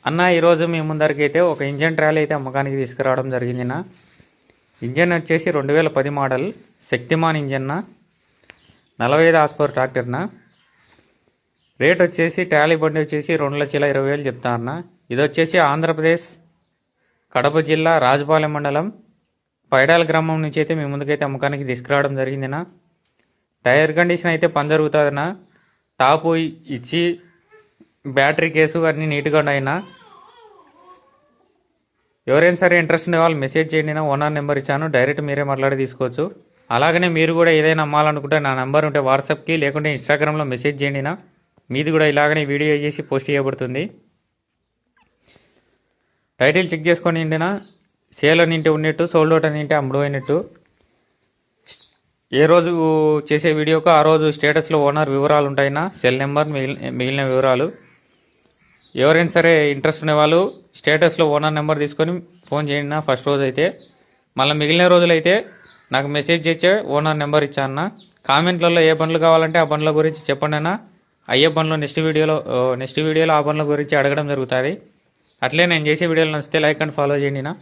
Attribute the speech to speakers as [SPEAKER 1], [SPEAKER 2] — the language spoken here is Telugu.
[SPEAKER 1] అన్న ఈరోజు మీ ముందరికి అయితే ఒక ఇంజన్ ట్రాలీ అయితే అమ్మకానికి తీసుకురావడం జరిగిందినా. ఇంజన్ వచ్చేసి 2010 మోడల్ శక్తిమాన్ ఇంజన్న, 45 హార్స్ పవర్ ట్రాక్టర్నా. రేట్ వచ్చేసి ట్రాలీ బండి వచ్చేసి 2,20,000 చెప్తా అన్న. ఇది వచ్చేసి ఆంధ్రప్రదేశ్ కడప జిల్లా రాజపాలెం మండలం పైడాల గ్రామం నుంచి అయితే మీ ముందుకైతే అమ్మకానికి తీసుకురావడం జరిగిందినా. టైర్ కండిషన్ అయితే పని జరుగుతుందన్నా. టాపు ఇచ్చి బ్యాటరీ కేసు అన్నీ నీట్గా ఉన్నాయినా. ఎవరైనా సరే ఇంట్రెస్ట్ ఉండే వాళ్ళు మెసేజ్ చేయండి, నా ఓనర్ నెంబర్ ఇచ్చాను, డైరెక్ట్ మీరే మాట్లాడి తీసుకోవచ్చు. అలాగనే మీరు కూడా ఏదైనా అమ్మాలనుకుంటే నా నెంబర్ ఉంటే వాట్సాప్కి లేకుంటే ఇన్స్టాగ్రామ్లో మెసేజ్ చేయండి, నా మీది కూడా ఇలాగనే వీడియో చేసి పోస్ట్ చేయబడుతుంది. టైటిల్ చెక్ చేసుకొని ఇండినా, సేల్ అని ఇంటి ఉన్నట్టు, సోల్డ్ అవుట్ అని ఇంటి అమ్ముడు అయినట్టు. ఏ రోజు చేసే వీడియోకు ఆ రోజు స్టేటస్లో ఓనర్ వివరాలు ఉంటాయినా, సెల్ నెంబర్ మిగిలిన వివరాలు. ఎవరైనా సరే ఇంట్రెస్ట్ ఉండేవాళ్ళు స్టేటస్లో ఓనర్ నెంబర్ తీసుకొని ఫోన్ చేయండి ఫస్ట్ రోజు అయితే. మళ్ళీ మిగిలిన రోజులైతే నాకు మెసేజ్ చేసే ఓనర్ నెంబర్ ఇచ్చాను. కామెంట్లలో ఏ పనులు కావాలంటే ఆ పనుల గురించి చెప్పండి అన్న. అయ్యే పనులు నెక్స్ట్ వీడియోలో ఆ పనుల గురించి అడగడం జరుగుతుంది. అట్లే నేను చేసే వీడియోలు నచ్చితే లైక్ అండ్ ఫాలో చేయండి నా.